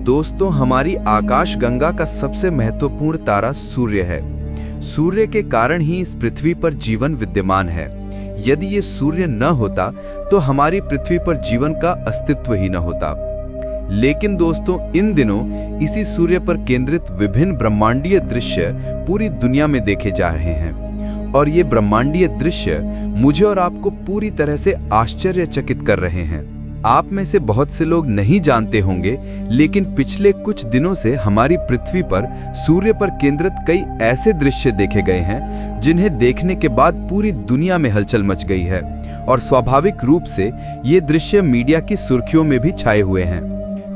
दोस्तों, हमारी आकाशगंगा का सबसे महत्वपूर्ण तारा सूर्य है। सूर्य के कारण ही इस पृथ्वी पर जीवन विद्यमान है। यदि ये सूर्य न होता तो हमारी पृथ्वी पर जीवन का अस्तित्व ही न होता। लेकिन दोस्तों, इन दिनों इसी सूर्य पर केंद्रित विभिन्न ब्रह्मांडीय दृश्य पूरी दुनिया में देखे जा रहे हैं और ये ब्रह्मांडीय दृश्य मुझे और आपको पूरी तरह से आश्चर्यचकित कर रहे हैं। आप में से बहुत से लोग नहीं जानते होंगे, लेकिन पिछले कुछ दिनों से हमारी पृथ्वी पर सूर्य पर केंद्रित कई ऐसे दृश्य देखे गए हैं जिन्हें देखने के बाद पूरी दुनिया में हलचल मच गई है और स्वाभाविक रूप से ये दृश्य मीडिया की सुर्खियों में भी छाए हुए हैं।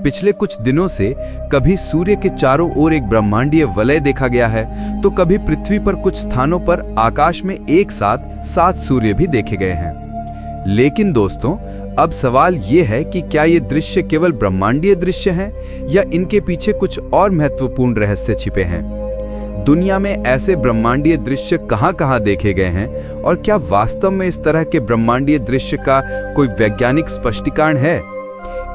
पिछले कुछ दिनों से कभी सूर्य के चारों ओर एक ब्रह्मांडीय वलय देखा गया है, तो कभी पृथ्वी पर कुछ स्थानों पर आकाश में एक साथ 7 सूर्य भी देखे गए हैं। लेकिन दोस्तों, अब सवाल ये है कि क्या ये दृश्य केवल ब्रह्मांडीय दृश्य हैं या इनके पीछे कुछ और महत्वपूर्ण रहस्य छिपे हैं? दुनिया में ऐसे ब्रह्मांडीय दृश्य कहां-कहां देखे गए हैं और क्या वास्तव में इस तरह के ब्रह्मांडीय दृश्य का कोई वैज्ञानिक स्पष्टीकरण है?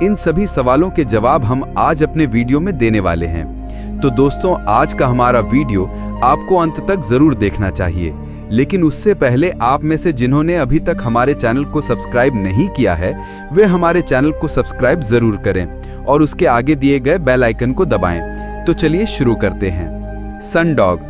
इन सभी सवालों के जवाब हम आज अपने वीडियो में देने वाले हैं। तो दोस्तों, आज का हमारा वीडियो आपको अंत तक जरूर देखना चाहिए। लेकिन उससे पहले आप में से जिन्होंने अभी तक हमारे चैनल को सब्सक्राइब नहीं किया है, वे हमारे चैनल को सब्सक्राइब जरूर करें और उसके आगे दिए गए बेल आइकन को दबाएं। तो चलिए शुरू करते हैं। सनडॉग।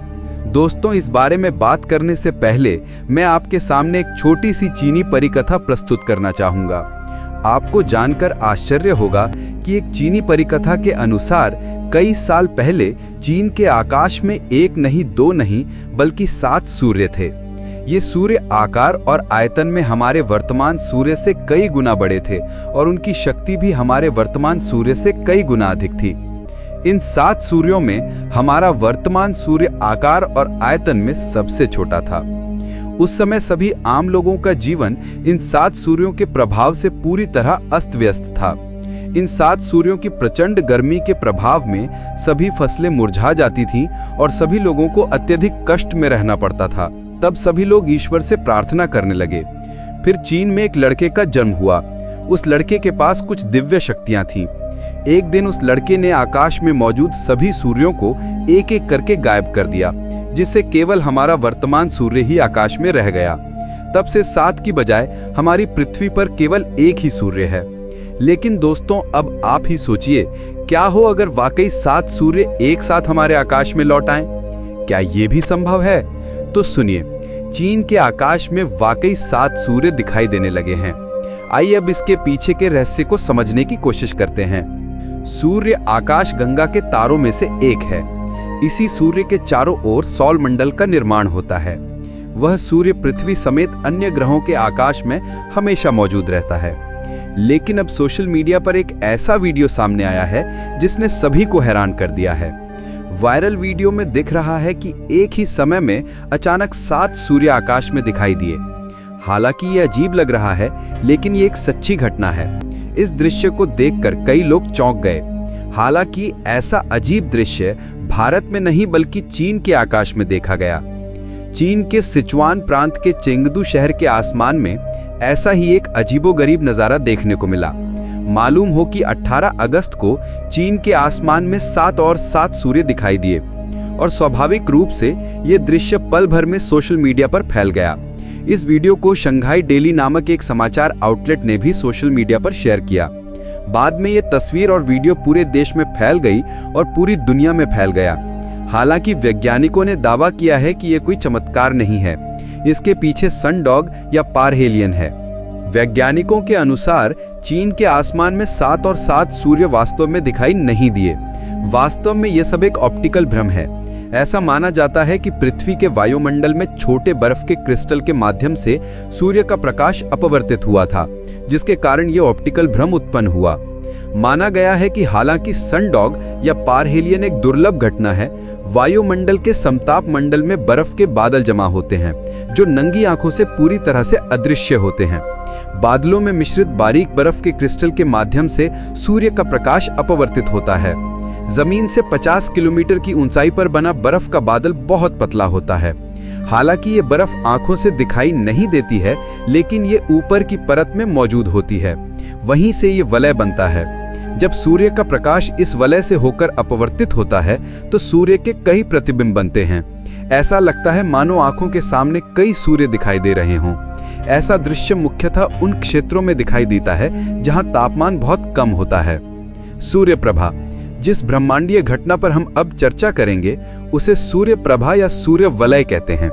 दोस्तों, इस बारे में बात करने से पहले मैं आपके सामने एक छोटी सी चीनी परिकथा प्रस्तुत करना चाहूंगा। आपको जानकर आश्चर्य होगा कि एक चीनी परिकथा के अनुसार कई साल पहले चीन के आकाश में एक नहीं, 2 नहीं, बल्कि 7 सूर्य थे। ये सूर्य आकार और आयतन में हमारे वर्तमान सूर्य से कई गुना बड़े थे और उनकी शक्ति भी हमारे वर्तमान सूर्य से कई गुना अधिक थी। इन 7 सूर्यों में हमारा वर्तमान सूर्य आकार और आयतन में सबसे छोटा था। उस समय सभी आम लोगों का जीवन इन 7 सूर्यों के प्रभाव से पूरी तरह अस्त व्यस्त था। इन 7 सूर्यों की प्रचंड गर्मी के प्रभाव में सभी फसलें मुरझा जाती थीं और सभी लोगों को अत्यधिक कष्ट में रहना पड़ता था। तब सभी लोग ईश्वर से प्रार्थना करने लगे। फिर चीन में एक लड़के का जन्म हुआ। उस लड़के के पास कुछ दिव्य शक्तियां थीं। एक दिन उस लड़के ने आकाश में मौजूद सभी सूर्यों को एक एक करके गायब कर दिया, जिससे केवल हमारा वर्तमान सूर्य ही आकाश में रह गया। तब से 7 की बजाय हमारी पृथ्वी पर केवल एक ही सूर्य है। लेकिन दोस्तों, अब आप ही सोचिए, क्या हो अगर वाकई 7 सूर्य एक साथ हमारे आकाश में लौट आएं? क्या ये भी संभव है? तो सुनिए, चीन के आकाश में वाकई 7 सूर्य दिखाई देने लगे हैं। आइए अब इसके पीछे के रहस्य को समझने की कोशिश करते हैं। सूर्य आकाश गंगा के तारों में से एक है। इसी सूर्य के चारों ओर सौर मंडल का निर्माण होता है। वह सूर्य पृथ्वी समेत अन्य ग्रहों के आकाश में हमेशा मौजूद रहता है। लेकिन अब सोशल मीडिया पर एक ऐसा वीडियो सामने आया है जिसने सभी को हैरान कर दिया है। वायरल वीडियो में दिख रहा है कि एक ही समय में अचानक 7 सूर्य आकाश में दिखाई दिए। हालांकि ये अजीब लग रहा है, लेकिन ये एक सच्ची घटना है। इस दृश्य को देखकर कई लोग चौंक गए। हालांकि ऐसा अजीब दृश्य भारत में नहीं बल्कि चीन के आकाश में देखा गया। चीन के सिचुआन प्रांत के चेंगदू शहर के आसमान में ऐसा ही एक अजीबोगरीब नजारा देखने को मिला। मालूम हो कि 18 अगस्त को चीन के आसमान में 7 और 7 सूर्य दिखाई दिए और स्वाभाविक रूप से ये दृश्य पल भर में सोशल मीडिया पर फैल गया। इस वीडियो को शंघाई डेली नामक एक समाचार आउटलेट ने भी सोशल मीडिया पर शेयर किया। बाद में ये तस्वीर और वीडियो पूरे देश में फैल गई और पूरी दुनिया में फैल गया। हालांकि वैज्ञानिकों ने दावा किया है कि यह कोई चमत्कार नहीं है, इसके पीछे सनडॉग या पारहेलियन है। वैज्ञानिकों के अनुसार चीन के आसमान में 7 और 7 सूर्य वास्तव में दिखाई नहीं दिए। वास्तव में यह सब एक ऑप्टिकल भ्रम है। ऐसा माना जाता है कि पृथ्वी के वायुमंडल में छोटे बर्फ के क्रिस्टल के माध्यम से सूर्य का प्रकाश अपवर्तित हुआ था, जिसके कारण यह ऑप्टिकल भ्रम उत्पन्न हुआ। माना गया है कि हालांकि सनडॉग या पारहेलियन एक दुर्लभ घटना है। वायुमंडल के समताप मंडल में बर्फ के बादल जमा होते हैं, जो नंगी आंखों से पूरी तरह से अदृश्य होते हैं। बादलों में मिश्रित बारीक बर्फ के क्रिस्टल के माध्यम से सूर्य का प्रकाश अपवर्तित होता है। जमीन से 50 किलोमीटर की ऊंचाई पर बना बर्फ का बादल बहुत पतला होता है। हालांकि ये बर्फ आंखों से दिखाई नहीं देती है, लेकिन ये ऊपर की परत में मौजूद होती है। वहीं से ये वलय बनता है। जब सूर्य का प्रकाश इस वलय से होकर अपवर्तित होता है तो सूर्य के कई प्रतिबिंब बनते हैं। ऐसा लगता है मानो आंखों के सामने कई सूर्य दिखाई दे रहे हों। ऐसा दृश्य मुख्यतः उन क्षेत्रों में दिखाई देता है जहां तापमान बहुत कम होता है। सूर्य प्रभा, जिस ब्रह्मांडीय घटना पर हम अब चर्चा करेंगे उसे सूर्य प्रभा या सूर्य वलय कहते हैं।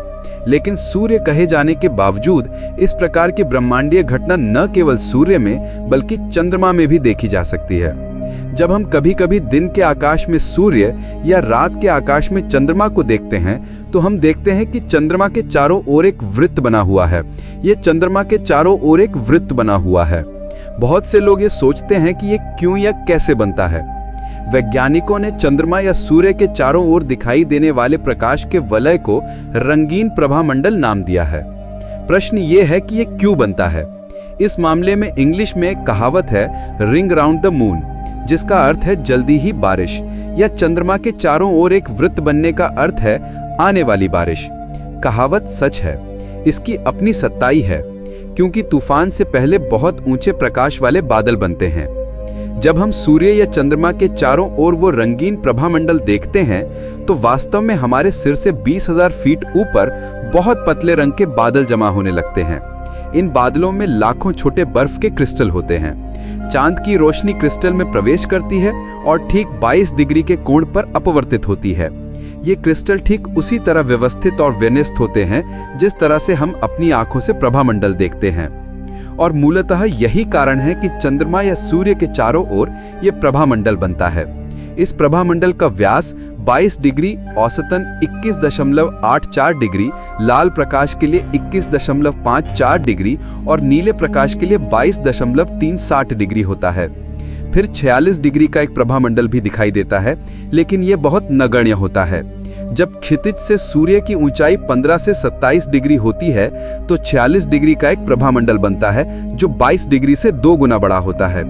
लेकिन सूर्य कहे जाने के बावजूद इस प्रकार की ब्रह्मांडीय घटना न केवल सूर्य में बल्कि चंद्रमा में भी देखी जा सकती है। जब हम कभी कभी दिन के आकाश में सूर्य या रात के आकाश में चंद्रमा को देखते हैं तो हम देखते हैं कि चंद्रमा के चारों ओर एक वृत्त बना हुआ है। ये चंद्रमा के चारों ओर एक वृत्त बना हुआ है। बहुत से लोग ये सोचते हैं कि ये क्यों या कैसे बनता है। वैज्ञानिकों ने चंद्रमा या सूर्य के चारों ओर दिखाई देने वाले प्रकाश के वलय को रंगीन प्रभामंडल नाम दिया है। प्रश्न ये है कि ये क्यों बनता है। इस मामले में इंग्लिश में एक कहावत है, रिंग राउंड द मून, जिसका अर्थ है जल्दी ही बारिश, या चंद्रमा के चारों ओर एक वृत्त बनने का अर्थ है आने वाली बारिश। कहावत सच है, इसकी अपनी सच्चाई है, क्योंकि तूफान से पहले बहुत ऊंचे प्रकाश वाले बादल बनते हैं। जब हम सूर्य या चंद्रमा के चारों ओर वो रंगीन प्रभामंडल देखते हैं तो वास्तव में हमारे सिर से 20,000 फीट ऊपर बहुत पतले रंग के बादल जमा होने लगते हैं। इन बादलों में लाखों छोटे बर्फ के क्रिस्टल होते हैं। चांद की रोशनी क्रिस्टल में प्रवेश करती है और ठीक 22 डिग्री के कोण पर अपवर्तित होती है। ये क्रिस्टल ठीक उसी तरह व्यवस्थित और विन्यस्त होते हैं जिस तरह से हम अपनी आंखों से प्रभामंडल देखते हैं। और मूलतः यही कारण है कि चंद्रमा या सूर्य के चारों ओर ये प्रभामंडल बनता है। इस प्रभामंडल का व्यास 22 डिग्री औसतन 21.84 डिग्री, लाल प्रकाश के लिए 21.54 डिग्री और नीले प्रकाश के लिए 22.37 डिग्री होता है। फिर 46 डिग्री का एक प्रभामंडल भी दिखाई देता है, लेकिन यह बहुत नगण्य होता है। जब क्षितिज से सूर्य की ऊंचाई 15 से 27 डिग्री होती है तो 46 डिग्री का एक प्रभामंडल बनता है जो 22 डिग्री से 2 गुना बड़ा होता है।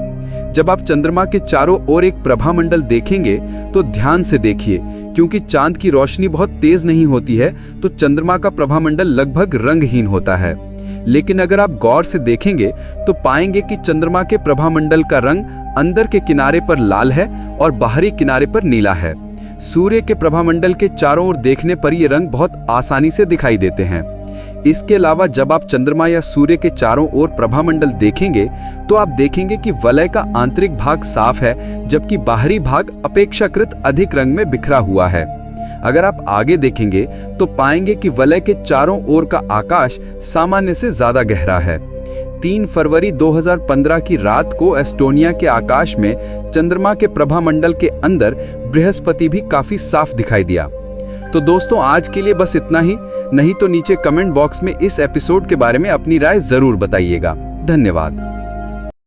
जब आप चंद्रमा के चारों ओर एक प्रभामंडल देखेंगे तो ध्यान से देखिए, क्योंकि चांद की रोशनी बहुत तेज नहीं होती है तो चंद्रमा का प्रभामंडल लगभग रंगहीन होता है। लेकिन अगर आप गौर से देखेंगे तो पाएंगे कि चंद्रमा के प्रभामंडल का रंग अंदर के किनारे पर लाल है और बाहरी किनारे पर नीला है। सूर्य के प्रभामंडल के चारों ओर देखने पर ये रंग बहुत आसानी से दिखाई देते हैं। इसके अलावा जब आप चंद्रमा या सूर्य के चारों ओर प्रभामंडल देखेंगे तो आप देखेंगे कि वलय का आंतरिक भाग साफ है, जबकि बाहरी भाग अपेक्षाकृत अधिक रंग में बिखरा हुआ है। अगर आप आगे देखेंगे तो पाएंगे कि वलय के चारों ओर का आकाश सामान्य से ज्यादा गहरा है। 3 फरवरी 2015 की रात को एस्टोनिया के आकाश में चंद्रमा के प्रभामंडल के अंदर बृहस्पति भी काफी साफ दिखाई दिया। तो दोस्तों, आज के लिए बस इतना ही। नहीं तो नीचे कमेंट बॉक्स में इस एपिसोड के बारे में अपनी राय जरूर बताइएगा। धन्यवाद।